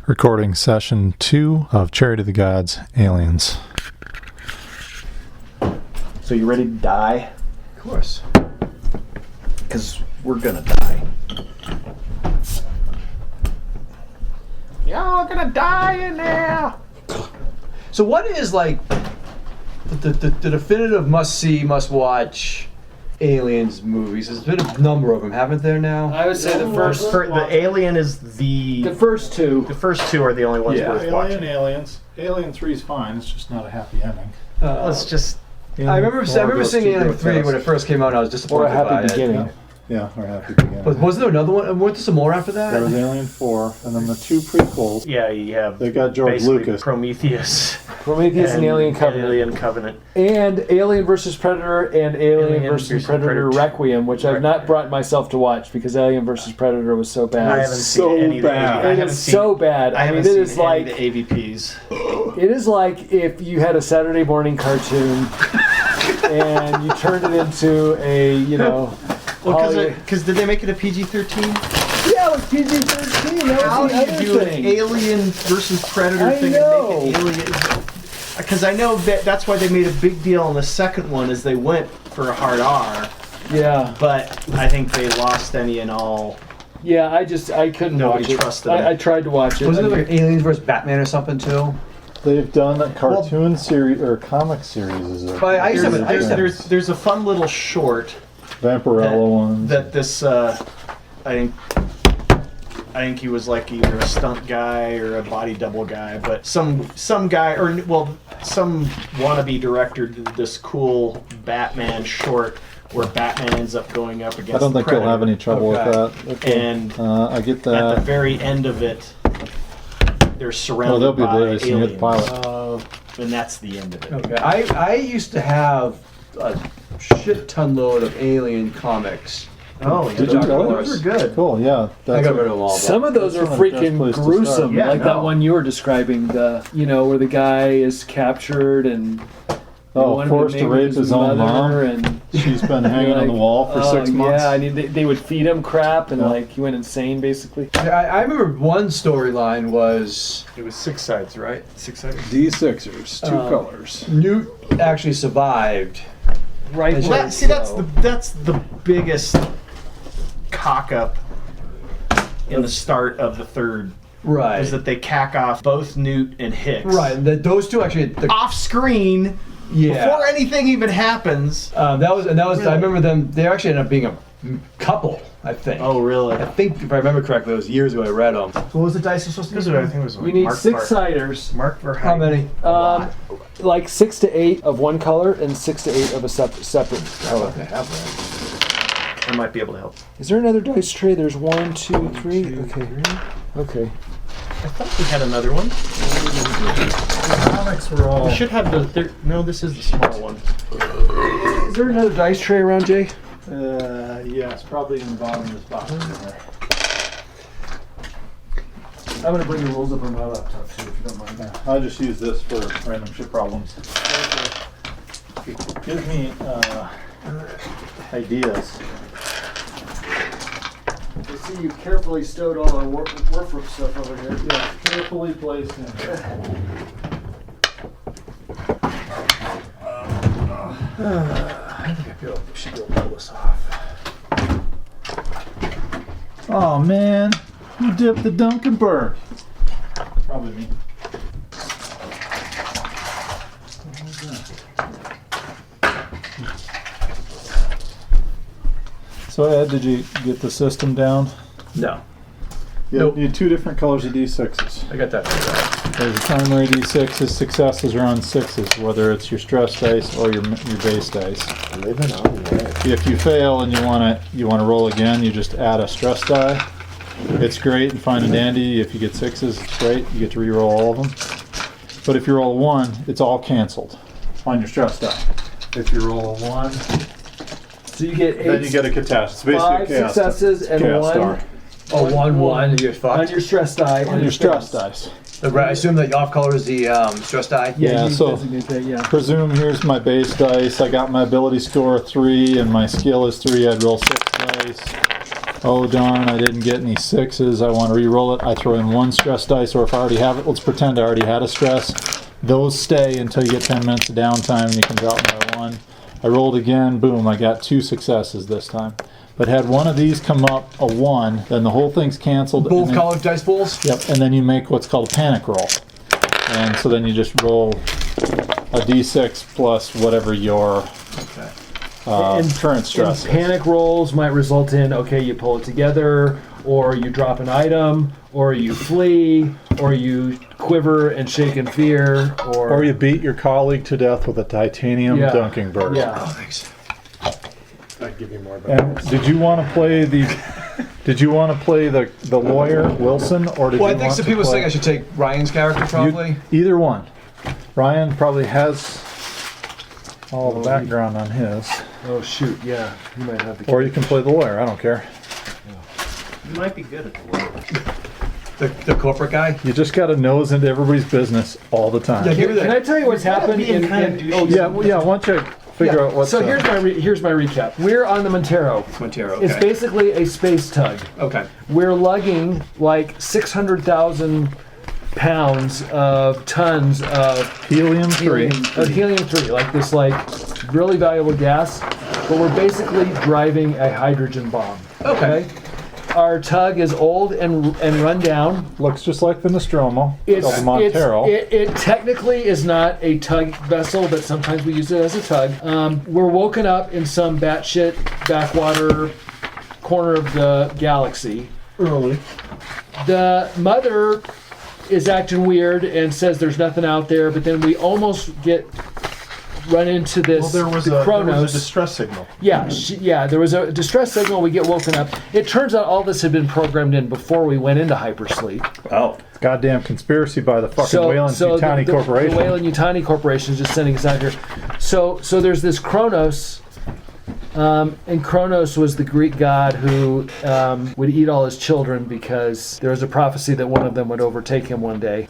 Recording session 2 of Charity of the Gods, Aliens. So you ready to die? Of course. Because we're gonna die. Y'all gonna die in there. So what is like the definitive must-see, must-watch Aliens movies? There's been a number of them, haven't there now? I would say the Alien is the first two. The first two are the only ones worth watching. Aliens. Alien 3 is fine, it's just not a happy ending. Let's just. I remember seeing Alien 3 when it first came out, and I was disappointed Or a happy by beginning. it. Yeah, or Happy Beginning. But wasn't there another one? Weren't there some more after that? There was Alien 4, and then the 2 prequels. Yeah, you have. They got George basically Lucas. Prometheus. Prometheus and Alien Covenant. Alien Covenant. And Alien vs. Predator and Alien vs. Predator Requiem, which I've not brought myself to watch because Alien vs. Predator was so bad. I haven't seen any of the AVPs. It is so bad. I mean, it is like the AVPs. It is like if you had a Saturday morning cartoon and you turned it into a, Well, because did they make it a PG-13? Yeah, it was PG-13. That How was do the you other do thing. an Alien versus Predator I thing know. and make it Alien? Because I know that's why they made a big deal on the second one, is they went for a hard R. Yeah. But I think they lost any and all. Yeah, I couldn't Nobody watch it. trusted it. I tried to watch it. Wasn't there like Aliens vs. Batman or something too? They've done a cartoon series or comic series. But I used to have There's a fun little short Vampirella ones. that this I think he was like either a stunt guy or a body double guy, but some guy some wannabe director did this cool Batman short where Batman ends up going up against. I don't think Predator. you'll have any trouble with that. Okay. And I get at the that. very end of it, they're surrounded They'll be by oblivious when you hit the aliens, pilot. and that's the end of it. Okay. I used to have a shit ton load of Alien comics. Oh, yeah, Did you really? those are good. Cool, yeah. I got rid of them all. Some of those are That's one of the best freaking places to gruesome, start. Yeah, like that no. one you were describing, where the guy is captured and Forced to rape his own mom. and She's been hanging on the wall for 6 months. Yeah, they would feed him crap and Yeah. he went insane basically. I remember one storyline was It was 6 sides, right? 6 sides. D6ers, 2 colors. Newt actually survived. Right. Well, that's the biggest cock up in the start of the third. Right. Is that they cack off both Newt and Hicks. Right. Those two actually. Off screen. Yeah. Before anything even happens. That was. Really? I remember them. They actually ended up being a couple. I think. Oh, really? I think if I remember correctly, it was years ago I read them. What was the dice supposed to be? I think it was. We need Mark 6-siders. Mark Verheiden. How many? Like 6 to 8 of one color and 6 to 8 of a separate color. Okay, have that. I might be able to help. Is there another dice tray? There's 1, 2, 3. Okay. I thought we had another one. The comics were all... We should have no, this is the small one. Is there another dice tray around, Jay? yeah, it's probably in the bottom of this box. I'm gonna bring the rules up on my laptop too, if you don't mind. I'll just use this for random shit problems. Give me ideas. I see you carefully stowed all our work stuff over here. Yeah, carefully placed in here. I think I should be able to pull this off. Oh man, you dipped the Dunkenberg. Probably me. So Ed, did you get the system down? No. Yeah, Nope. you need 2 different colors of D6s. I got that. There's a primary D6s, successes are on 6s, whether it's your stress dice or your base dice. Living on life. If you fail and you wanna roll again, you just add a stress die. It's great and fine and dandy. If you get 6s, it's great. You get to re-roll all of them. But if you roll a 1, it's all canceled on your stress die. If you roll a 1, So you get 8, then you get a catastrophe. It's basically 5 a chaos, successes and chaos 1 star. Oh, 1-1. You're on fucked. your stress die. On your stress dice. I assume that off color is the stress die. Yeah, you so- designate that, yeah. Presume here's my base dice. I got my ability score 3 and my skill is 3. I'd roll 6 dice. oh darn, I didn't get any 6s, I want to re-roll it, I throw in 1 stress dice, or if I already have it, let's pretend I already had a stress. Those stay until you get 10 minutes of downtime and you can drop them by 1. I rolled again, boom, I got 2 successes this time. But had one of these come up a 1, then the whole thing's canceled. Both colored dice pools? Yep, and then you make what's called a panic roll. And so then you just roll a d6 plus whatever your current stress is. Panic rolls might result in, okay, you pull it together, or you drop an item, or you flee, or you quiver and shake in fear, Or you beat your colleague to death with a titanium dunking bird. Yeah. Oh, thanks. I'd give you more. And did you want to play the? Did you want to play the lawyer Wilson, or did Well, you I think want some to people play, saying I should take Ryan's character, probably. either one. Ryan probably has all the background on his, Oh shoot, yeah. You might have the or you can play the lawyer. I don't care. You might be good at the work. The corporate guy? You just got to nose into everybody's business all the time. Yeah, give me Can I that. tell you what's happened being kind of douchey. Yeah, well, yeah. Why don't you figure out what's So here's my recap. We're on the Montero. Montero, It's okay. basically a space tug. Okay. We're lugging like 600,000 pounds of tons of helium-3. helium-3, like this really valuable gas, but we're basically driving a hydrogen bomb. Okay. Our tug is old and run down. Looks just like the Nostromo. It's, called the Montero. it technically is not a tug vessel, but sometimes we use it as a tug. We're woken up in some batshit backwater corner of the galaxy. Early. The mother is acting weird and says there's nothing out there, but then we almost run into this. Well, there was a distress signal. Yeah, there was a distress signal. We get woken up. It turns out all this had been programmed in before we went into hypersleep. Oh. Goddamn conspiracy by the fucking Weyland-Yutani Corporation. The Weyland-Yutani Corporation is just sending us out here. So there's this Kronos, and Kronos was the Greek god who would eat all his children because there was a prophecy that one of them would overtake him one day.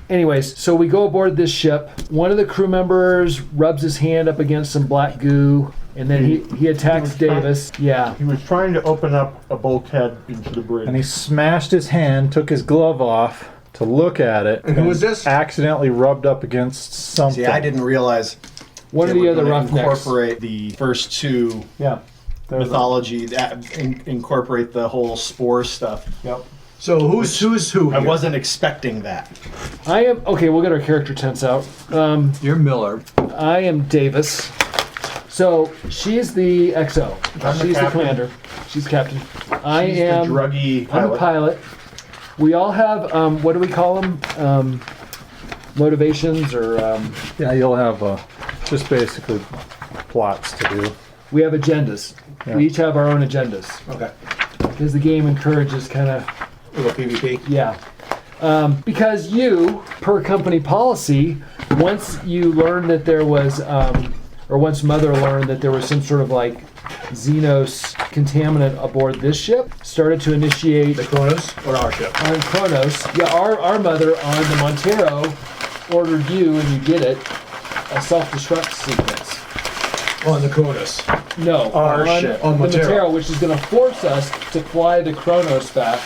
Anyways, so we go aboard this ship. One of the crew members rubs his hand up against some black goo, and then he attacks Davis. Yeah. He was trying to open up a bulkhead into the bridge. And he smashed his hand, took his glove off to look at it. And who was this? Accidentally rubbed up against something. See, I didn't realize One of they the were other gonna roughnecks. incorporate the first two Yeah. There's mythology, that incorporate the whole spore stuff. Yep. So who's who I here? wasn't expecting that. I am okay. We'll get our character tents out. You're Miller. I am Davis. So she's the XO. I'm the She's the captain. commander. She's captain. I She's am. the druggy I'm pilot. a pilot. We all have what do we call them? Motivations or Yeah, you'll have just basically plots to do. we have agendas. Yeah. We each have our own agendas Okay. because the game encourages kind of A little PvP. yeah. Because you, per company policy, once you learned that there was, or once Mother learned that there was some sort of like Xenos contaminant aboard this ship, started to initiate The Kronos or our ship? on Kronos. Yeah, our Mother on the Montero ordered you, and you did it, a self-destruct sequence. On the Kronos. No, Our on ship. the On Montero. Montero, which is going to force us to fly the Kronos back,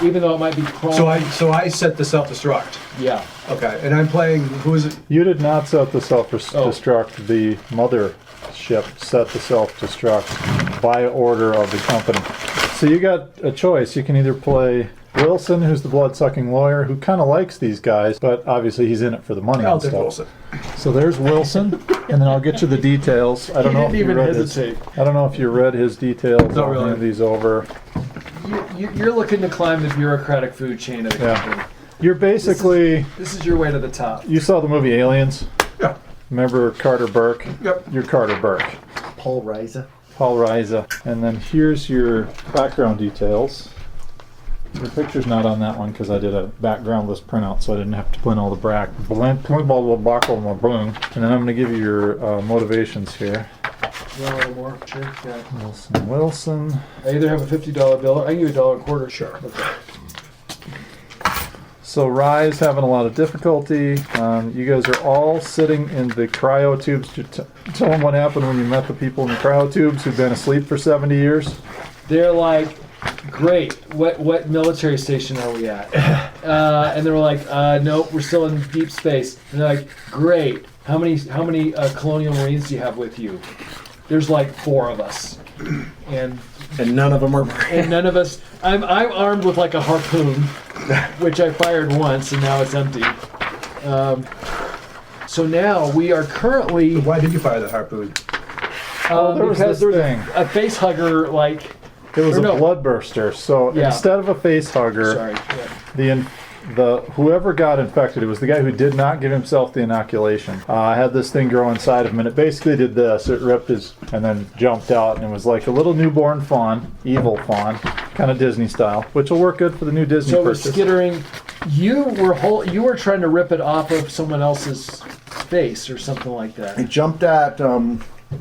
even though it might be chrome. So I set the self-destruct. Yeah. Okay. And I'm playing, who is it? You did not set the Oh. self-destruct. The mother ship set the self-destruct by order of the company. So you got a choice. You can either play Wilson, who's the blood-sucking lawyer, who kind of likes these guys, but obviously he's in it for the money I'll and take stuff. Wilson. So there's Wilson, and then I'll get you the details. I don't know if you read I don't know if you read his details. Not I'll really. hand these over. You're looking to climb the bureaucratic food chain of the Yeah. company. You're basically. This is your way to the top. You saw the movie Aliens. Yeah. Remember Carter Burke? Yep. You're Carter Burke. Paul Reiser. Paul Reiser. And then here's your background details. Your picture's not on that one because I did a backgroundless printout, so I didn't have to put in all the and then I'm going to give you your motivations here. You want a little more? Sure. Yeah. Wilson. I either have a $50 bill or I can give you $1.25. Sure. Okay. So Rye's having a lot of difficulty. You guys are all sitting in the cryo tubes. Tell them what happened when you met the people in the cryo tubes who've been asleep for 70 years. They're like great. What military station are we at? And they were like, nope, we're still in deep space. And they're like, great. How many colonial marines do you have with you? There's like 4 of us, and none of them are. and none of us. I'm armed with like a harpoon, which I fired once, and now it's empty. So now we are currently. Why did you fire the harpoon? There was because this there was thing. a face hugger, like. It was or a no. blood burster. So Yeah. instead of a face hugger, Sorry. Yeah. the whoever got infected, it was the guy who did not give himself the inoculation. I had this thing grow inside of him, and it basically did this. It ripped his and then jumped out, and it was like a little newborn fawn, evil fawn, kind of Disney style, which will work good for the new Disney So we're purchase. skittering. You were trying to rip it off of someone else's face or something like that, It jumped at.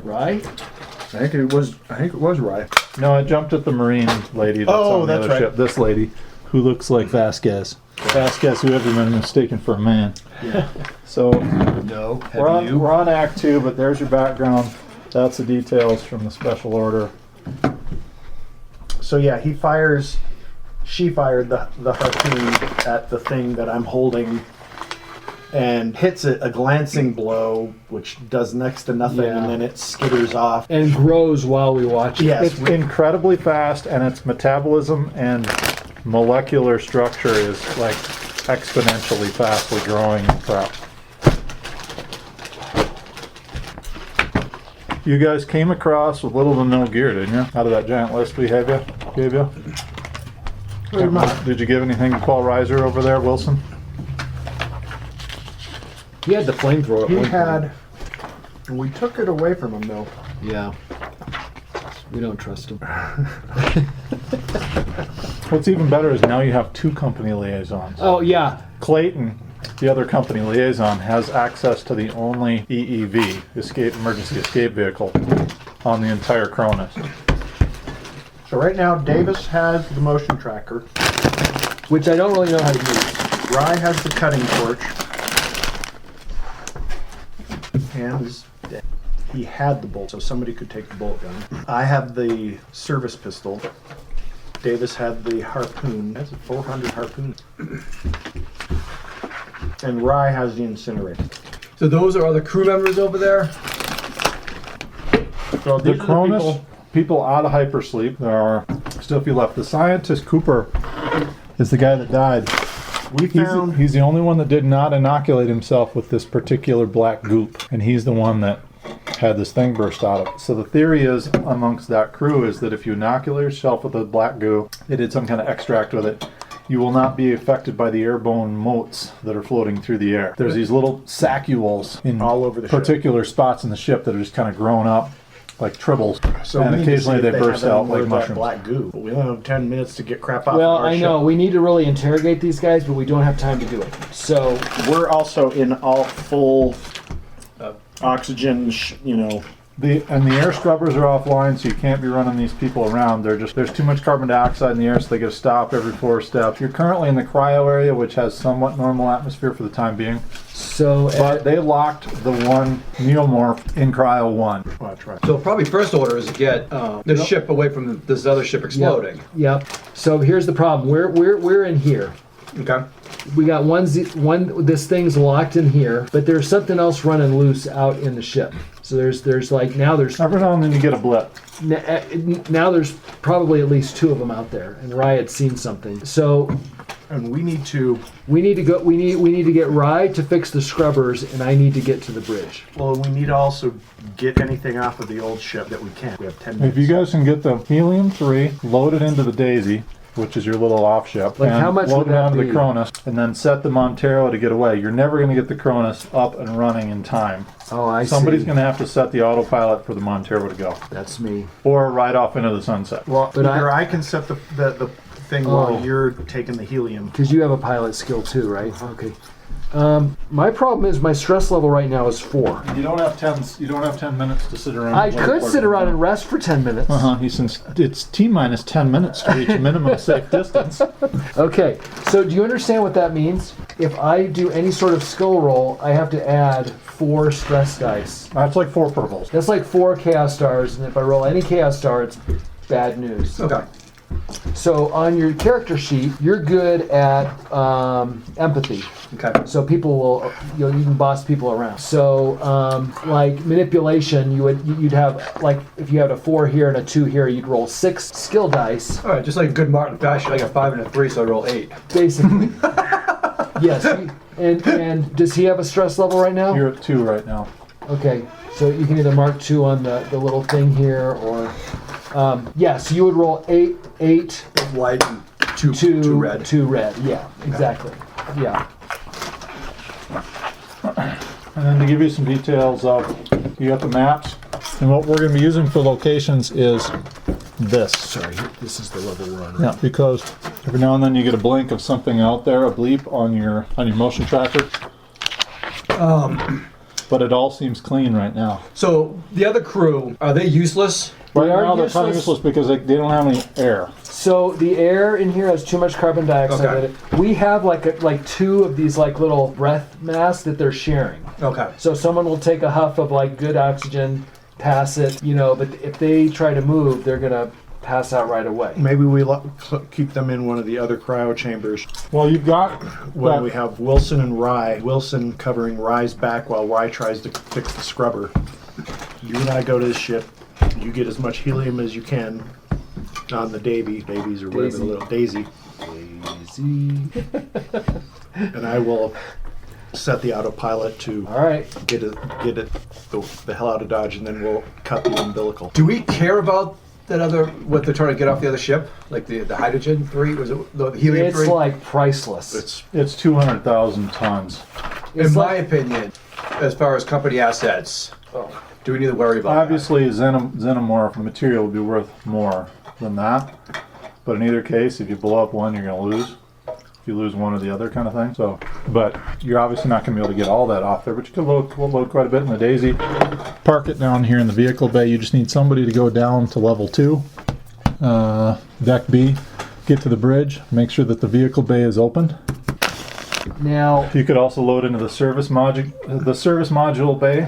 right? I think it was right. No, it jumped at the Marine lady that's Oh, on the that's other right. ship. This lady, who looks like Vasquez. Vasquez, who ever been mistaken for a man. Yeah. So No. we're on Act 2, but there's your background. That's the details from the special order. So yeah, she fired the harpoon at the thing that I'm holding and hits it a glancing blow, which does next to nothing, Yeah. and then it skitters off. And grows while we watch it. Yes, It's incredibly fast, and its metabolism and molecular structure is like exponentially fastly growing and crap. You guys came across with little to no gear, didn't you? Out of that giant list we gave you? Did you give anything to Paul Reiser over there, Wilson? He had the flamethrower. at he one had. We took it away from him though. point. Yeah. We don't trust him. What's even better is now you have 2 company liaisons. Oh yeah. Clayton, the other company liaison, has access to the only EEV, emergency escape vehicle, on the entire Cronus. So right now, Davis has the motion tracker. Which I don't really know how to use. Rye has the cutting torch. And he had the bolt, so somebody could take the bolt gun. I have the service pistol. Davis had the harpoon. That's a 400 harpoon. And Rye has the incinerator. So those are other crew members over there? So The these are Cronus, people out of hypersleep. There are still a few left. The scientist, Cooper, is the guy that died. He's the only one that did not inoculate himself with this particular black goop, and he's the one that had this thing burst out of it. So the theory is, amongst that crew, is that if you inoculate yourself with the black goo, they did some kind of extract with it, you will not be affected by the airborne motes that are floating through the air. There's these little saccules in all over the ship. particular spots in the ship that are just kind of grown up like tribbles, So and we need to occasionally see if they burst have out any more like of that mushrooms. black goo. But we only have 10 minutes to get crap off Well, of our I know ship. we need to really interrogate these guys, but we don't have time to do it. So We're also in all full oxygen, The air scrubbers are offline, so you can't be running these people around. There's too much carbon dioxide in the air, so they get to stop every 4 steps. You're currently in the cryo area, which has somewhat normal atmosphere for the time being. But they locked the one neomorph in cryo 1. Oh, that's right. So probably first order is to get this ship away from this other ship exploding. Yep. So here's the problem. We're in here. Okay. We got this thing's locked in here, but there's something else running loose out in the ship. So there's like Every now and then you get a blip. now there's probably at least 2 of them out there, and Rye had seen something. So And we need to. we need to get Rye to fix the scrubbers, and I need to get to the bridge. Well, we need to also get anything off of the old ship that we can. We have 10 minutes. If you guys can get the helium-3 loaded into the Daisy, which is your little off ship, Like, and how much load would it that onto be? the Cronus, and then set the Montero to get away. You're never going to get the Cronus up and running in time. Oh, I Somebody's see. going to have to set the autopilot for the Montero to go, That's me. or ride off into the sunset. Well, But either I can set the thing while Oh. you're taking the helium. Because you have a pilot skill too, right? Okay. My problem is my stress level right now is 4. You don't have 10 minutes to sit around. I could sit around and rest for 10 minutes. Since it's T-minus 10 minutes to reach a minimum safe distance. Okay, so do you understand what that means? If I do any sort of skill roll, I have to add 4 stress dice. That's like 4 purples. That's like 4 chaos stars, and if I roll any chaos star, it's bad news. Okay. So on your character sheet, you're good at empathy. Okay. So people will, you can boss people around. So like manipulation, you'd have, like if you had a 4 here and a 2 here, you'd roll 6 skill dice. All right, just like good Martin fashion, I got 5 and a 3, so I roll 8. Basically. Yes. And does he have a stress level right now? You're at 2 right now. Okay. So you can either mark 2 on the little thing here, or so you would roll 8 White and 2 red. 2 red. Yeah, exactly. Yeah. And then to give you some details of, you got the maps, and what we're going to be using for locations is this. Sorry, this is the level we're on. Yeah, because every now and then you get a blink of something out there, a bleep on your motion tracker. But it all seems clean right now. So the other crew, are they useless? Right They are now they're kind of useless. useless because they don't have any air. So the air in here has too much carbon dioxide Okay. in it. We have like 2 of these like little breath masks that they're sharing. Okay. So someone will take a huff of like good oxygen, pass it, but if they try to move, they're gonna pass out right away. Maybe we keep them in one of the other cryo chambers. Well, you've got When we have Wilson and Rye. Wilson covering Rye's back while Rye tries to fix the scrubber. You and I go to the ship. You get as much helium as you can on the Davies or whatever Daisy. the little Daisy, and I will set the autopilot to All right. get it the hell out of Dodge, and then we'll cut the umbilical. Do we care about that other, what they're trying to get off the other ship? Like the hydrogen 3? Was it the helium It's 3? like priceless. it's 200,000 tons. It's In my like- opinion, as far as company assets, do we need to worry about Obviously, xenomorph material would be worth more than that. But in either case, if you blow up one, you're going to lose. If you lose one or the other kind of thing. So, but you're obviously not going to be able to get all that off there. But you could load quite a bit in the Daisy. Park it down here in the vehicle bay. You just need somebody to go down to level 2, deck B, get to the bridge, make sure that the vehicle bay is open. Now, You could also load into the service module. The service module bay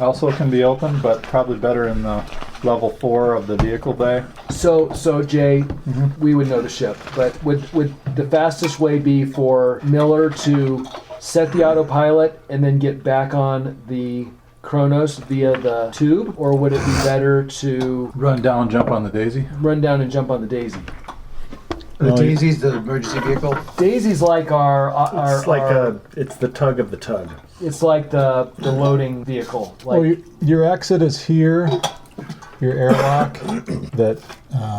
also can be open, but probably better in the level 4 of the vehicle bay. so Jay, we would know the ship, but would the fastest way be for Miller to set the autopilot and then get back on the Kronos via the tube, or would it be better to Run down, jump on the Daisy. run down and jump on the Daisy? The Daisy's the emergency vehicle? Daisy's like our It's like our- it's the tug of the tug. it's like the loading vehicle. Like Well, your exit is here. Your airlock that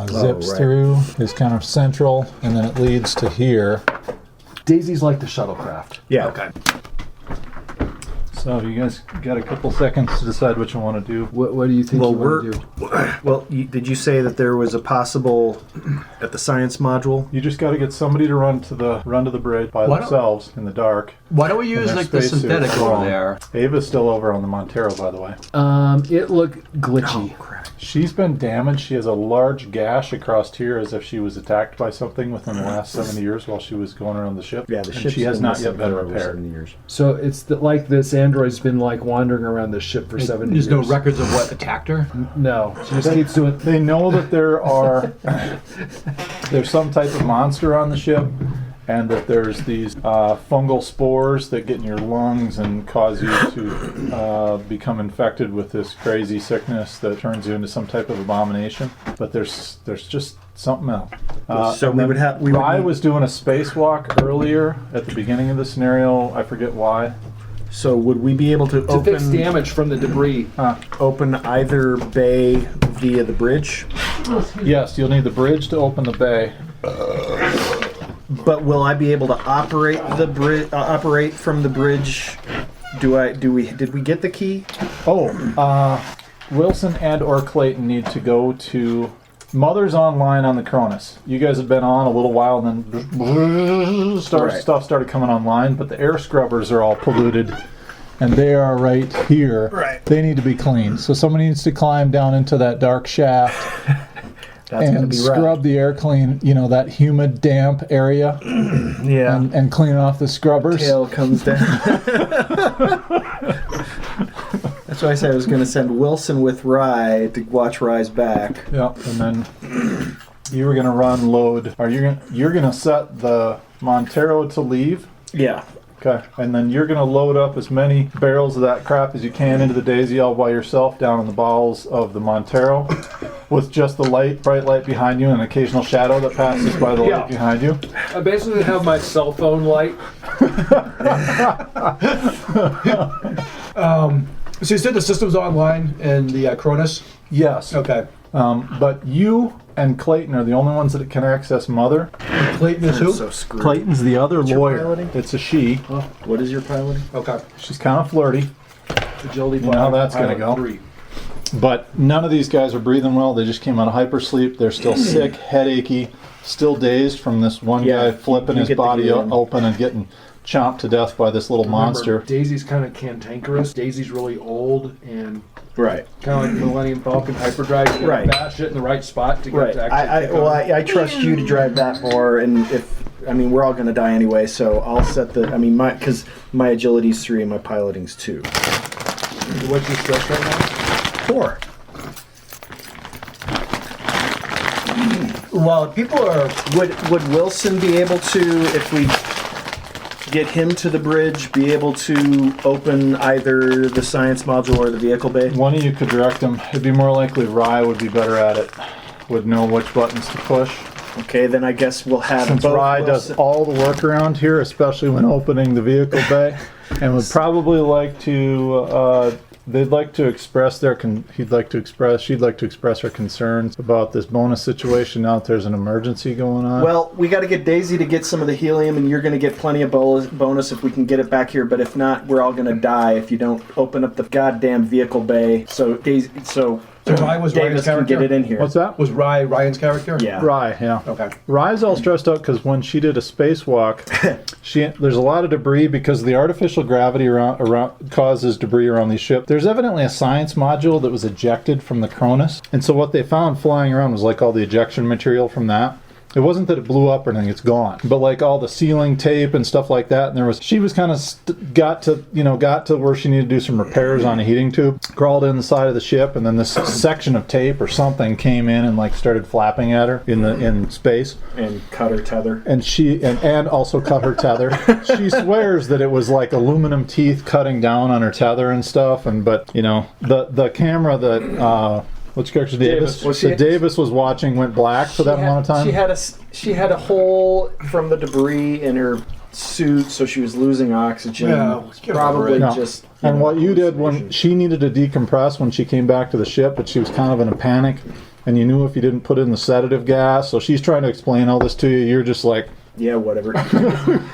zips right. through is kind of central, and then it leads to here. Daisy's like the shuttlecraft. Yeah. Okay. So you guys got a couple seconds to decide what you want to do. What do you think Well, you want we're to do? well. Did you say that there was a possible at the science module? You just got to get somebody to run to the bridge by Why don't- themselves in the dark. Why don't we use their like the spacesuit synthetic is over wrong. there? Ava's still over on the Montero, by the way. It looked glitchy. Crap. She's been damaged. She has a large gash across here as if she was attacked by something within the last 70 years while she was going around the ship. Yeah, the and ship. she has not yet been repaired. Years. So it's like this android's been like wandering around the ship for 70 There's years. no records of what attacked her? No, she just keeps doing. They know that there's some type of monster on the ship, and that there's these fungal spores that get in your lungs and cause you to become infected with this crazy sickness that turns you into some type of abomination. But there's just something else. So and we then would have- we Rye would- was doing a spacewalk earlier at the beginning of the scenario. I forget why. So would we be able to To fix open damage from the debris. open either bay via the bridge? Yes, you'll need the bridge to open the bay. But will I be able to operate the bridge? Operate from the bridge? Did we get the key? Wilson and or Clayton need to go to Mother's online on the Cronus. You guys have been on a little while, and then stuff started coming online, but the air scrubbers are all polluted, and they are right here. Right. They need to be cleaned. So somebody needs to climb down into that dark shaft That's gonna and be scrub the air clean, that humid, damp area, right. Yeah. and clean off the scrubbers. Tail comes down. That's why I said I was going to send Wilson with Rye to watch Rye's back. Yeah, and then You were gonna run load. You're gonna set the Montero to leave. Yeah. Okay, and then you're gonna load up as many barrels of that crap as you can into the Daisy all by yourself down in the bowels of the Montero, with just the bright light behind you and an occasional shadow that passes by the light behind you. I basically have my cell phone light. So you said the system's online and the Cronus? Yes. Okay. But you and Clayton are the only ones that can access Mother. Clayton is who? So screwed. Clayton's the other your lawyer. piloting? It's a she. What is your piloting? Okay. She's kind of flirty. Agility You know how that's Pilot gonna go. 3. But none of these guys are breathing well. They just came out of hypersleep. They're still sick, headachy, still dazed from this one Yeah, guy flipping you his get the body feeling. open and getting chomped to death by this little Remember, monster. Daisy's kind of cantankerous. Daisy's really old and Right. kind of like Millennium Falcon hyperdrive. You gotta Right. bash it in the right spot to get Right. to actually kick on. I trust you to drive that more, and we're all gonna die anyway, so I'll set because my agility's 3 and my piloting's 2. What's your stress right now? 4. Well, people are. Would Wilson be able to, if we get him to the bridge, be able to open either the science module or the vehicle bay? One of you could direct him. It'd be more likely Rye would be better at it. Would know which buttons to push. Okay, then I guess we'll have Since both Rye does Wilson- all the work around here, especially when opening the vehicle bay, and would probably like to, they'd like to express she'd like to express her concerns about this bonus situation now that there's an emergency going on. Well, we got to get Daisy to get some of the helium, and you're going to get plenty of bonus if we can get it back here. But if not, we're all going to die if you don't open up the goddamn vehicle bay. So Rye was Ryan's Davis can character? get it in here. What's that? Was Ryan's character? Yeah. Rye, yeah. Okay. Rye's all stressed out because when she did a spacewalk, there's a lot of debris because the artificial gravity around causes debris around these ships. There's evidently a science module that was ejected from the Cronus, and so what they found flying around was like all the ejection material from that. It wasn't that it blew up or anything; it's gone. But like all the sealing tape and stuff like that, and she was kind of got to where she needed to do some repairs on a heating tube. Crawled in the side of the ship, and then this section of tape or something came in and like started flapping at her in space. And cut her tether. And and also cut her tether. She swears that it was like aluminum teeth cutting down on her tether and stuff. But the camera that. Which character? Davis. Davis was watching went black for that amount of time. She had a hole from the debris in her suit, so she was losing oxygen. Yeah, Probably No. just. And what you did when she needed to decompress when she came back to the ship, but she was kind of in a panic, and you knew if you didn't put in the sedative gas, so she's trying to explain all this to you. You're just like, Yeah, whatever.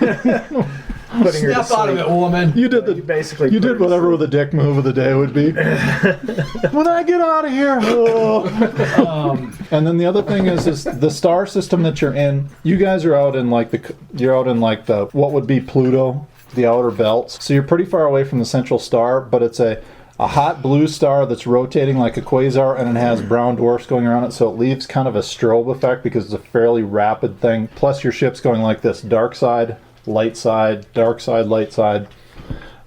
Putting her to Snap out of sleep. it, woman. you did You basically you put her did to whatever sleep. the dick move of the day would be. When I get out of here. And then the other thing is the star system that you're in. You guys are out in like the what would be Pluto, the outer belts. So you're pretty far away from the central star, but it's a hot blue star that's rotating like a quasar, and it has brown dwarfs going around it, so it leaves kind of a strobe effect because it's a fairly rapid thing. Plus your ship's going like this: dark side, light side, dark side, light side,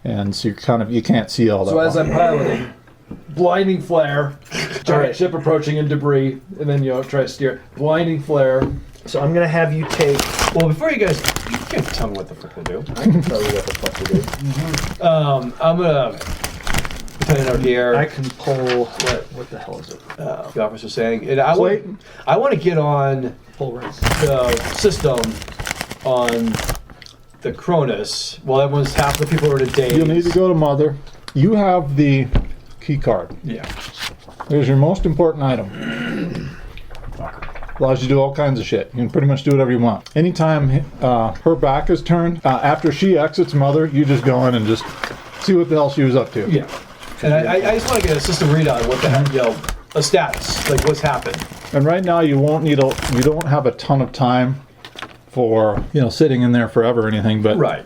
and so you can't see all that. So as well. I'm piloting, blinding flare, giant ship approaching in debris, and then try to steer. Blinding flare. So I'm gonna have you take. Well, before you guys, you can't tell me what the fuck to do. I can tell you what the fuck to do. I'm gonna put a note here. I can pull. What the hell is it? The officer saying, and I want to get on Pull race. the system on the Cronus. Well, half the people are in a daze. You'll need to go to Mother. You have the key card. Yeah. There's your most important item. Allows you to do all kinds of shit. You can pretty much do whatever you want. Anytime her back is turned, after she exits Mother, you just go in and just see what the hell she was up to. Yeah. And I just want to get a system readout on what the heck, a status, like what's happened. And right now you don't have a ton of time for sitting in there forever or anything. But Right.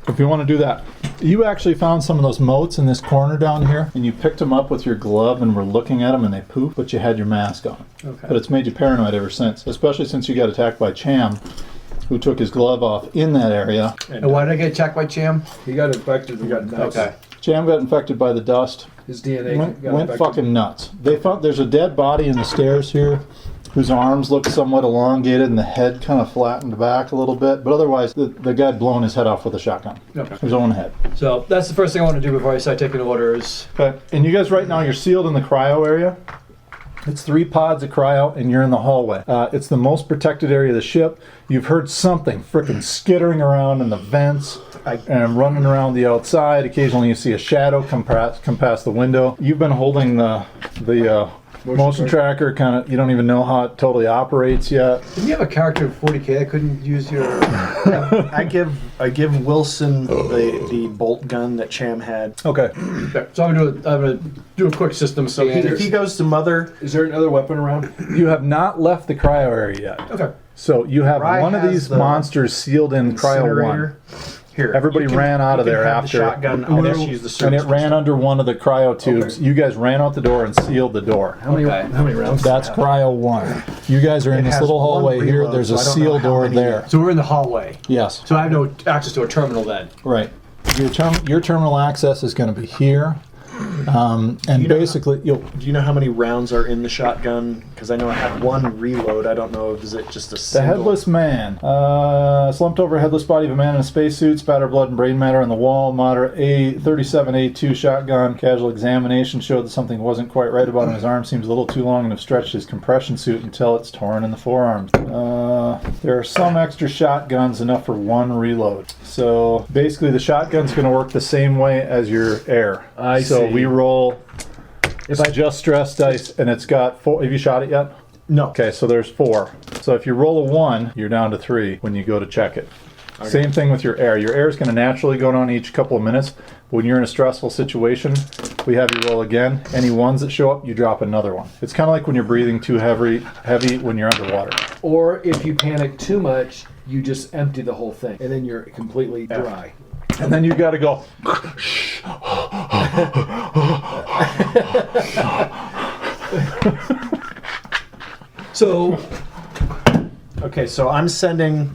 if you want to do that, you actually found some of those motes in this corner down here, and you picked them up with your glove and were looking at them, and they poof, but you had your mask on. Okay. But it's made you paranoid ever since, especially since you got attacked by Cham, who took his glove off in that area. And why did I get attacked by Cham? He got infected. Okay. Cham got infected by the dust. His DNA Went got infected. fucking nuts. They found there's a dead body in the stairs here whose arms look somewhat elongated and the head kind of flattened back a little bit. But otherwise, the guy had blown his head off with a shotgun. Okay. His own head. So that's the first thing I want to do before I start taking orders. Okay. And you guys right now, you're sealed in the cryo area. It's 3 pods of cryo, and you're in the hallway. It's the most protected area of the ship. You've heard something frickin' skittering around in the vents and running around the outside. Occasionally you see a shadow come past the window. You've been holding the motion tracker, kind of, you don't even know how it totally operates yet. Didn't you have a character in 40K that couldn't use your... I give Wilson the bolt gun that Cham had. Okay. So I'm gonna do a quick system. So if he goes to Mother, Is there another weapon around? You have not left the cryo area yet. Okay. So you have Rye one of has these the monsters sealed in cryo 1. incinerator. Here, Everybody you can- ran out of you can there have after. the shotgun. I'll just use the And service it ran under one of the cryo tubes. You guys ran out the door and sealed the door. How many rounds? That's cryo 1. You guys are in It this has little one hallway here. reload, There's a so I don't know seal how door many- there. So we're in the hallway. Yes. So I have no access to a terminal then. Right. Your terminal access is going to be here. And You know- basically, you'll. Do you know how many rounds are in the shotgun? Because I know I had 1 reload. I don't know if is it just a The single. headless man. Slumped over headless body of a man in a spacesuit, spatter blood and brain matter on the wall. Moderate A37A2 shotgun. Casual examination showed that something wasn't quite right about him. His arm seems a little too long and have stretched his compression suit until it's torn in the forearms. There are some extra shotguns, enough for 1 reload. So basically, the shotgun's going to work the same way as your air. I So see. we roll. If I just stress dice and it's got 4. Have you shot it yet? No. Okay, so there's 4. So if you roll a 1, you're down to 3 when you go to check it. Okay. Same thing with your air. Your air is going to naturally go down each couple of minutes. When you're in a stressful situation, we have you roll again. Any 1s that show up, you drop another one. It's kind of like when you're breathing too heavy when you're underwater. Or if you panic too much, you just empty the whole thing, and then you're completely dry. And then you got to go. So Okay, so I'm sending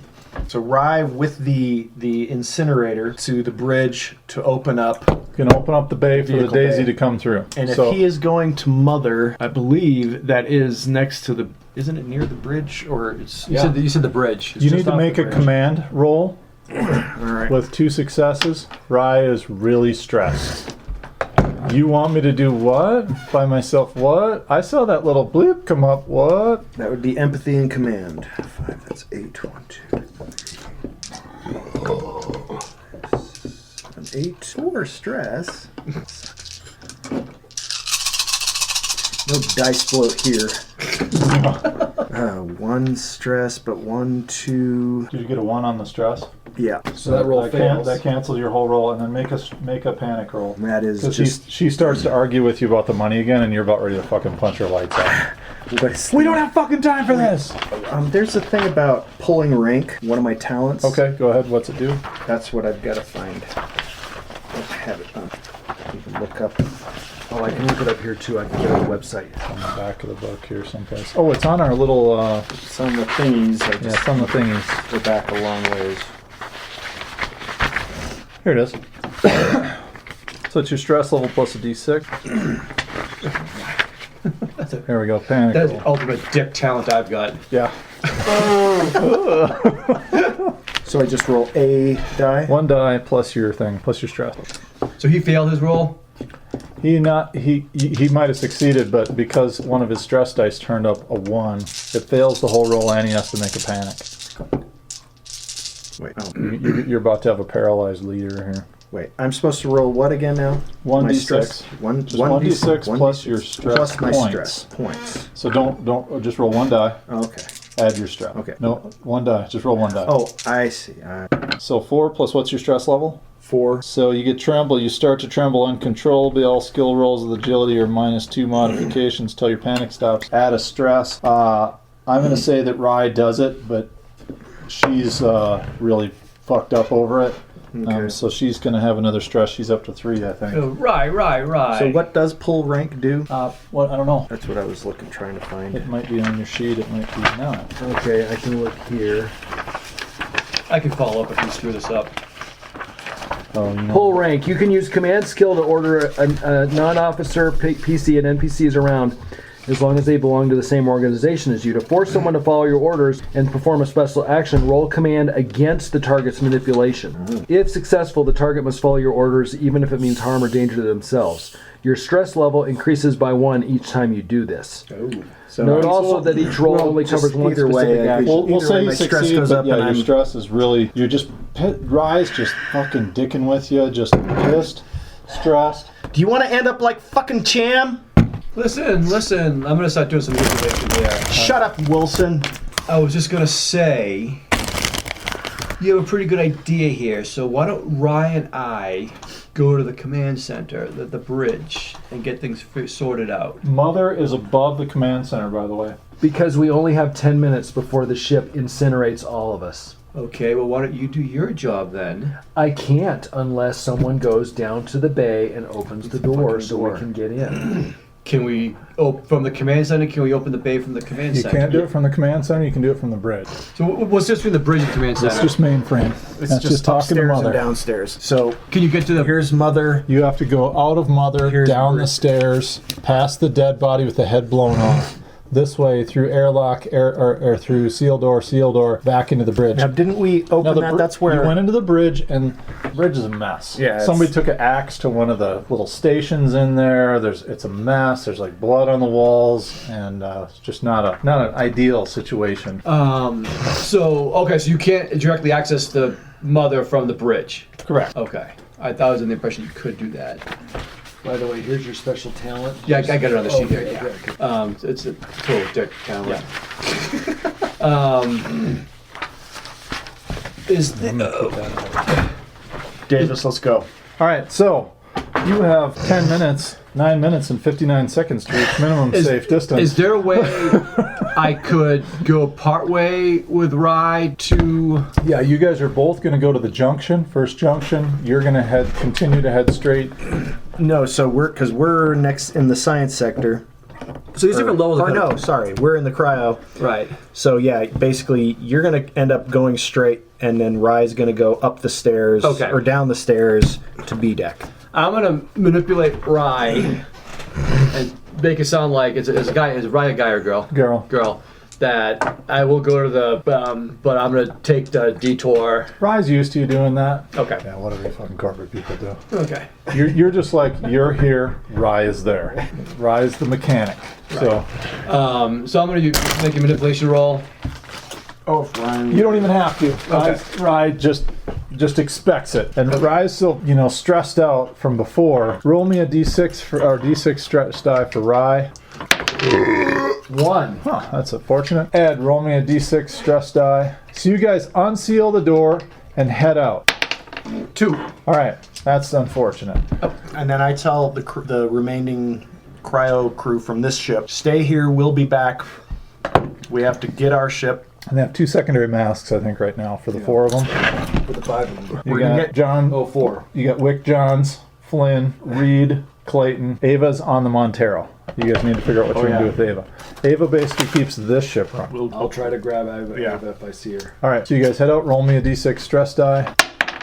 Rye with the incinerator to the bridge to open up. You can open up the bay for the Vehicle Daisy bay. to come through. And if So- he is going to Mother, I believe that is next to the. Isn't it near the bridge or it's? you said the bridge. It's you just need to off make the a bridge. command roll. All right. With 2 successes, Rye is really stressed. You want me to do what? By myself, what? I saw that little bleep come up, what? That would be empathy and command. 5. That's 8. 1, 2, 3. 8. 4 stress. No dice float here. 1 stress, but 1, 2. Did you get a 1 on the stress? Yeah, So that roll fails. That cancels your whole roll, and then make a panic roll. that is 'Cause just. she starts to argue with you about the money again, and you're about ready to fucking punch her lights out. We don't have fucking time for this! There's a thing about pulling rank, one of my talents. Okay, go ahead. What's it do? That's what I've got to find. I don't have it. You can look up. Oh, I can look it up here too. I can get on the website. On the back of the book here someplace. Oh, it's on our little, It's on the thingies. I yeah, just it's on the thingies. go back a long ways. Here it is. So it's your stress level plus a d6. There we go, panic That's roll. the ultimate dick talent I've got. Yeah. So I just roll a die. 1 die plus your thing, plus your stress. So he failed his roll. He might have succeeded, but because one of his stress dice turned up a 1, it fails the whole roll and he has to make a panic. Wait, You're about to have a paralyzed leader here. wait. I'm supposed to roll what again now? 1d6. My stress. One. Just 1d6 plus your stress plus my points. stress points. So don't just roll 1 die. Okay. Add your stress. Okay. No, 1 die. Just roll 1 die. Oh, I see. So 4 plus what's your stress level? 4. So you get tremble. You start to tremble uncontrollably. All skill rolls with agility are -2 modifications till your panic stops. Add a stress. I'm going to say that Rye does it, but she's really fucked up over it. Okay. So she's going to have another stress. She's up to 3, I think. Oh, right. So what does pull rank do? What? I don't know. That's what I was trying to find. It might be on your sheet. It might be not. Okay, I can look here. I can follow up if you screw this up. Oh, you know. Pull rank. You can use command skill to order a non-officer PC and NPCs around. as long as they belong to the same organization as you. To force someone to follow your orders and perform a special action, roll a command against the target's manipulation. If successful, the target must follow your orders, even if it means harm or danger to themselves. Your stress level increases by 1 each time you do this. So Note also that each roll only covers one either way, specific action. We'll Either say way, you my stress succeed, goes but up yeah, and your I'm- stress is really, you're just, Rye's just fucking dicking with you, just pissed, stressed. Do you want to end up like fucking Cham? Listen. I'm gonna start doing some manipulation here. Shut up, Wilson. I was just gonna say, you have a pretty good idea here. So why don't Rye and I go to the command center, the bridge, and get things sorted out? Mother is above the command center, by the way. Because we only have 10 minutes before the ship incinerates all of us. Okay, well, why don't you do your job then? I can't unless someone goes down to the bay and opens the door so we can get in. Can we, from the command center, can we open the bay from the command You center? can't do it from the command center, you can do it from the bridge. So what's this between the bridge and command center? It's just mainframe. It's That's just talking to upstairs and Mother. downstairs. So Can you get to the... here's Mother. You have to go out of Mother, Here's down bridge. the stairs, past the dead body with the head blown off. This way, through airlock, or through seal door, back into the bridge. Now, didn't we open Now, that? That's where you went into the bridge, and the bridge is a mess. Yeah, it's- somebody took an axe to one of the little stations in there. It's a mess. There's like blood on the walls, and it's just not an ideal situation. So you can't directly access the Mother from the bridge. Correct. Okay. I thought I was in the impression you could do that. By the way, here's your special talent. Yeah, I got it on the sheet Okay, there, yeah. okay. It's a total dick talent. Is the, Davis, let's go. All right, so you have 10 minutes, 9 minutes, and 59 seconds to reach minimum safe distance. is there a way I could go part way with Rye to... Yeah, you guys are both going to go to the junction, first junction. You're going to continue to head straight. No, so we're next in the science sector. So these different levels of... Or no, sorry, we're in the cryo. Right. So yeah, basically you're gonna end up going straight, and then Rye's gonna go up the stairs or down the stairs to B deck. I'm going to manipulate Rye and make it sound like it's a guy. Is Rye a guy or girl? Girl. That I will go to the... but I'm going to take the detour. Rye's used to you doing that. Okay. Yeah, whatever you fucking corporate people do. Okay. You're just like, you're here, Rye is there. Rye's the mechanic. So So I'm going to make a manipulation roll. Oh, Ryan. you don't even have to. Rye just expects it. And Rye's still, stressed out from before. Roll me a D6 or D6 stress die for Rye. 1. Huh, that's unfortunate. Ed, roll me a D6 stress die. So you guys unseal the door and head out. 2. All right, that's unfortunate. And then I tell the remaining cryo crew from this ship, stay here, we'll be back. We have to get our ship. And they have 2 secondary masks, I think, right now for the 4 of them. For the 5 of them. You We're gonna got get- John. 4. You got Wick Johns, Flynn, Reed, Clayton. Ava's on the Montero. You guys need to figure out what you're going to do with Ava. Ava basically keeps this ship running. I'll try to grab Ava Yeah. if I see her. All right, so you guys head out. Roll me a D6 stress die.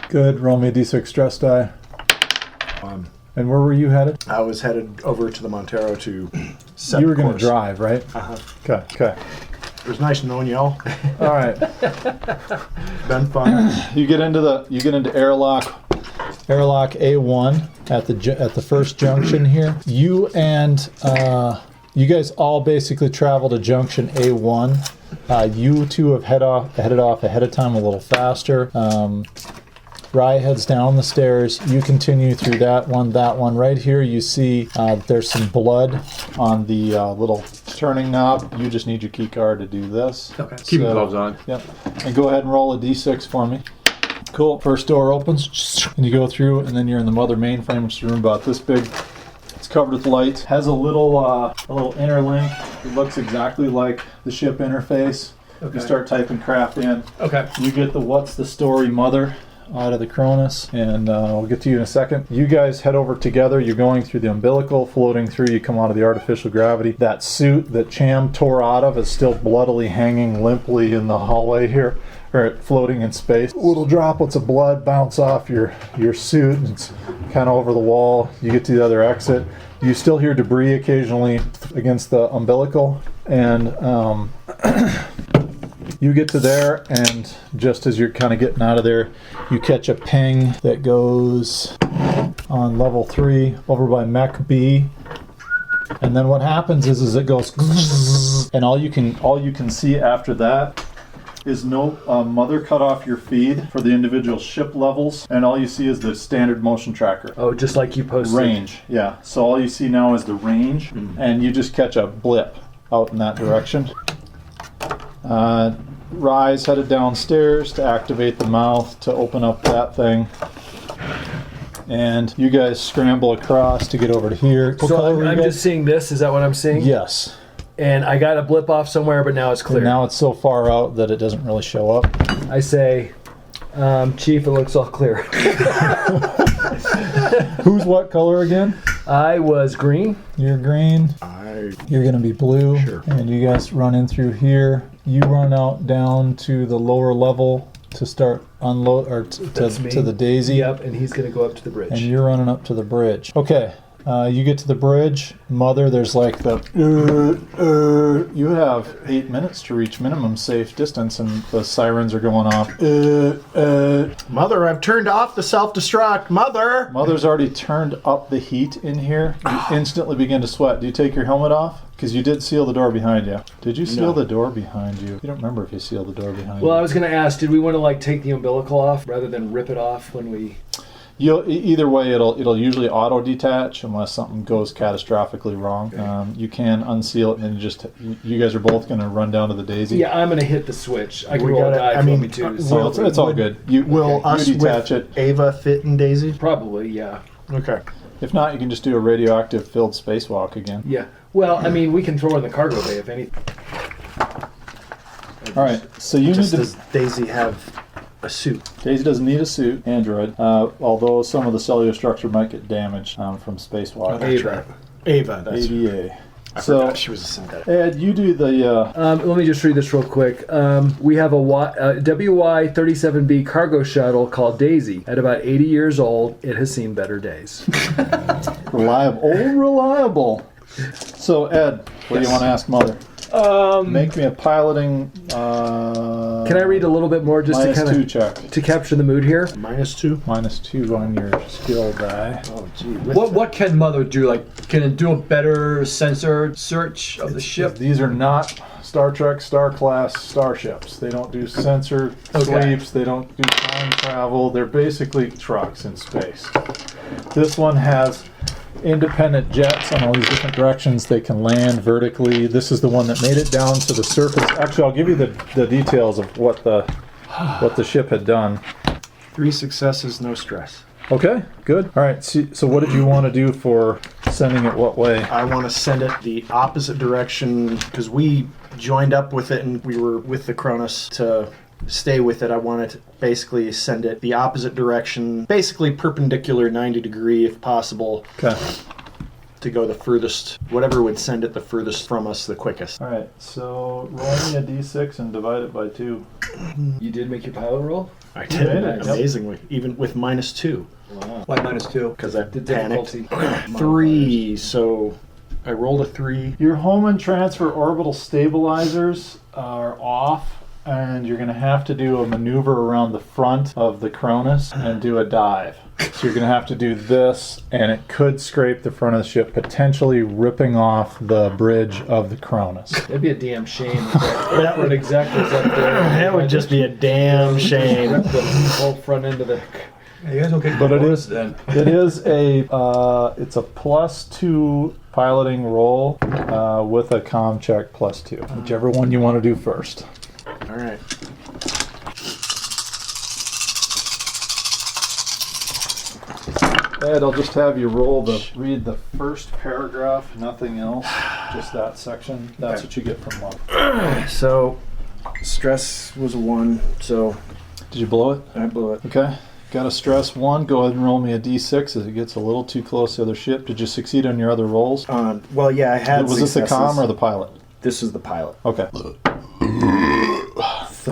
Good. Roll me a D6 stress die. And where were you headed? I was headed over to the Montero to set You were the going to course. drive, right? Uh-huh. Okay. It was nice knowing y'all. All right. Been fun. You get into airlock A1 at the first junction here. You and you guys all basically travel to junction A1. You two have headed off ahead of time a little faster. Rye heads down the stairs. You continue through that one. Right here, you see there's some blood on the little turning knob. You just need your key card to do this. Okay. Keep your gloves on. Yep. And go ahead and roll a d6 for me. Cool. First door opens, and you go through, and then you're in the mother mainframe, which is a room about this big. It's covered with lights. Has a little interlink. It looks exactly like the ship interface. Okay. You start typing crap in. Okay. You get the what's the story mother out of the Cronus, and we'll get to you in a second. You guys head over together. You're going through the umbilical, floating through. You come out of the artificial gravity. That suit that Cham tore out of is still bloodily hanging limply in the hallway here. or floating in space. Little droplets of blood bounce off your suit, and it's kind of over the wall. You get to the other exit. You still hear debris occasionally against the umbilical, and you get to there, and just as you're kind of getting out of there, you catch a ping that goes on level 3 over by mech B. And then what happens is it goes, and all you can see after that is no mother cut off your feed for the individual ship levels, and all you see is the standard motion tracker. Oh, just like you posted. Range, yeah. So all you see now is the range, and you just catch a blip out in that direction. Rise headed downstairs to activate the mouth to open up that thing. And you guys scramble across to get over to here. So I'm just seeing this. Is that what I'm seeing? Yes. And I got a blip off somewhere, but now it's clear. And now it's so far out that it doesn't really show up. I say, Chief, it looks all clear. Who's what color again? I was green. You're green. You're going to be blue. Sure. And you guys run in through here. You run out down to the lower level to start unload, or to the Daisy. Yep, and he's going to go up to the bridge. And you're running up to the bridge. Okay. You get to the bridge. Mother, there's like the... you have 8 minutes to reach minimum safe distance, and the sirens are going off. Mother, I've turned off the self-destruct. Mother! Mother's already turned up the heat in here. You instantly begin to sweat. Do you take your helmet off? Because you did seal the door behind you. Did you seal the door behind you? You don't remember if you sealed the door behind you. Well, I was going to ask, did we want to like take the umbilical off rather than rip it off when we... Either way, it'll usually auto detach unless something goes catastrophically wrong. You can unseal it, and then you guys are both going to run down to the Daisy. Yeah, I'm going to hit the switch. I can We roll a gotta- die I if you mean, want me to. So it's all good. Will us you detach with it. Ava fit in Daisy? Probably, yeah. Okay. If not, you can just do a radioactive filled spacewalk again. Yeah. Well, I mean, we can throw her in the cargo bay if anything. All right. So you Just need does Daisy have a suit? Daisy doesn't need a suit, Android. Although some of the cellular structure might get damaged from spacewalk. That's right. Ava, that's ADA. I So forgot she was a synthetic. Ed, you do the. Let me just read this real quick. We have a WY-37B cargo shuttle called Daisy. At about 80 years old, it has seen better days. Reliable. So Ed, what do you want to ask Mother? Make me a piloting. Can I read a little bit more just to -2 kind of check. to capture the mood here? -2. -2 on your skill die. Oh, gee. What can Mother do? Like, can it do a better sensor search of the ship? These are not Star Trek Star Class starships. They don't do sensor sweeps. They don't do time travel. They're basically trucks in space. This one has independent jets on all these different directions. They can land vertically. This is the one that made it down to the surface. Actually, I'll give you the details of what the ship had done. 3 successes, no stress. Okay, good. All right. So what did you want to do for sending it what way? I want to send it the opposite direction because we joined up with it and we were with the Cronus to stay with it. I wanted to basically send it the opposite direction, basically perpendicular 90 degree if possible. Okay. To go the furthest, whatever would send it the furthest from us the quickest. All right. So roll me a d6 and divide it by 2. You did make your pilot roll? I did, made it, yep. amazingly, even with -2. Wow. Why -2? Because I The panicked. difficulty. 3, so I rolled a 3. Your home and transfer orbital stabilizers are off, and you're going to have to do a maneuver around the front of the Cronus and do a dive. So you're going to have to do this, and it could scrape the front of the ship, potentially ripping off the bridge of the Cronus. It'd be a damn shame if that corporate exec was up there. That would just be a damn shame. Rip the whole front end of the... Hey, you guys okay? But it is then. it is it's a +2 piloting roll with a comm check +2, whichever one you want to do first. All right. Ed, I'll just have you read the first paragraph, nothing else, just that section. That's what you get from Mark. So, stress was a 1, so Did you blow it? I blew it. Okay. Got to stress 1. Go ahead and roll me a d6 as it gets a little too close to the other ship. Did you succeed on your other rolls? Well, yeah, I had Was this the successes. comm or the pilot? This is the pilot. Okay.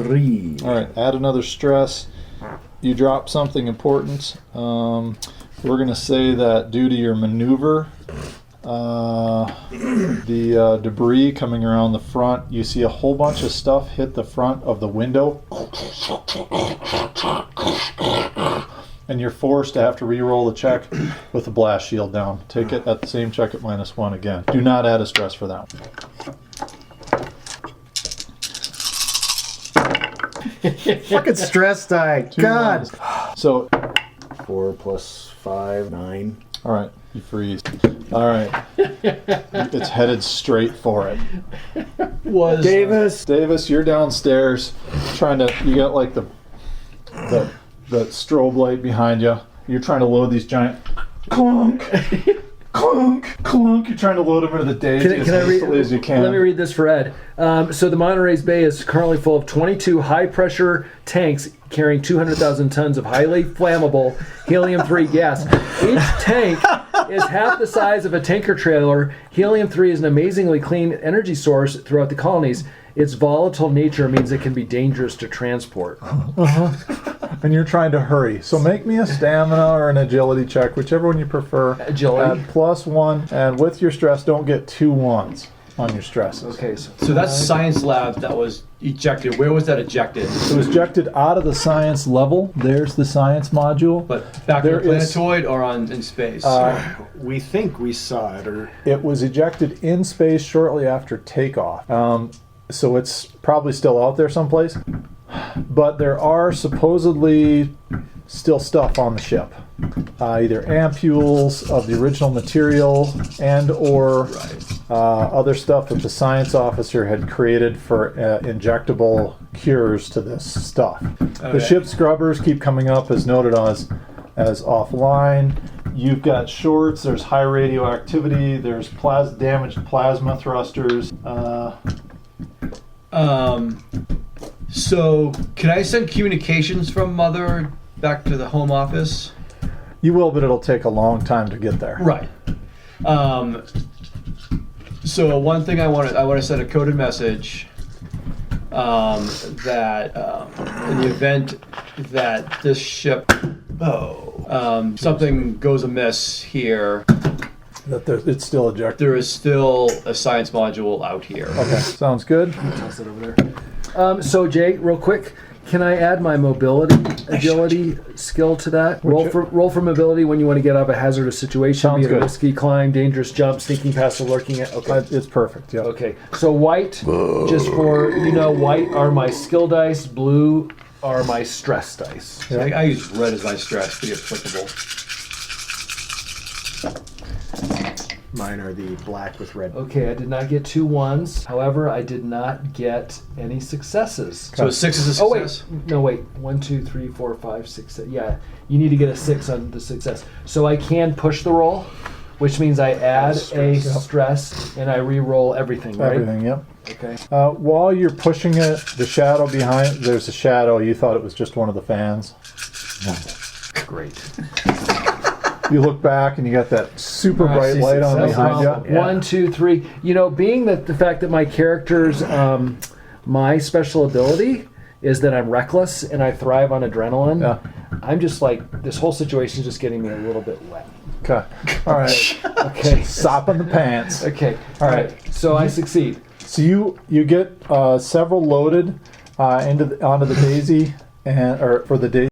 3. All right, add another stress. You drop something important. We're going to say that due to your maneuver, the debris coming around the front, you see a whole bunch of stuff hit the front of the window. And you're forced to have to re-roll the check with the blast shield down. Take it at the same check at -1 again. Do not add a stress for that one. Fucking stress die. God. So, 4 plus 5, 9. all right, you freeze. All right, it's headed straight for it. Davis, you're downstairs trying to. You got like the strobe light behind you. You're trying to load these giant clunk, clunk, clunk. You're trying to load them into the daisy as hastily as you can. Let me read this for Ed. So the Monterey's Bay is currently full of 22 high-pressure tanks carrying 200,000 tons of highly flammable helium-3 gas. Each tank is half the size of a tanker trailer. Helium-3 is an amazingly clean energy source throughout the colonies. Its volatile nature means it can be dangerous to transport. And you're trying to hurry. So make me a stamina or an agility check, whichever one you prefer. Agility. Add +1, and with your stress, don't get 2 1s on your stresses. Okay, So that's science lab that was ejected. Where was that ejected? It was ejected out of the science level. There's the science module. But back on the There is- planetoid or in space? We think we saw it, or It was ejected in space shortly after takeoff. So it's probably still out there someplace. But there are supposedly still stuff on the ship. Either ampules of the original material and or other stuff that the science officer had created for injectable cures to this stuff. The ship scrubbers keep coming up as noted as offline. You've got shorts, there's high radioactivity, there's damaged plasma thrusters. So can I send communications from Mother back to the home office? You will, but it'll take a long time to get there. Right. So one thing I want to send a coded message that in the event that this ship something goes amiss here, That it's still ejected. there is still a science module out here. Okay, sounds good. toss it over there. So Jay, real quick, can I add my mobility, agility skill to that? Roll for mobility when you want to get out of a hazardous situation, Sounds be it a good. risky climb, dangerous jump, sneaking past or lurking at. Okay. It's perfect. Yeah. Okay. So white, just for white are my skill dice, blue are my stress dice. Yeah. I use red as my stress to be applicable. mine are the black with red. Okay, I did not get 2 1s. However, I did not get any successes. So a 6 is a Oh wait, success? no wait. 1, 2, 3, 4, 5, 6, 7. Yeah, you need to get a 6 on the success. So I can push the roll, which means I add a stress and I re-roll everything, right? Everything, yep. Okay. While you're pushing it, the shadow behind, there's a shadow. You thought it was just one of the fans. Great. You look back and you got that super bright light on That's behind you. awesome. 1, 2, 3. You know, being that the fact that my character's my special ability is that I'm reckless and I thrive on adrenaline. Yeah. I'm just like, this whole situation is just getting me a little bit wet. Okay. All right. Okay. Sopping the pants. Okay. All right. So I succeed. So you get several loaded onto the Daisy or for the Daisy.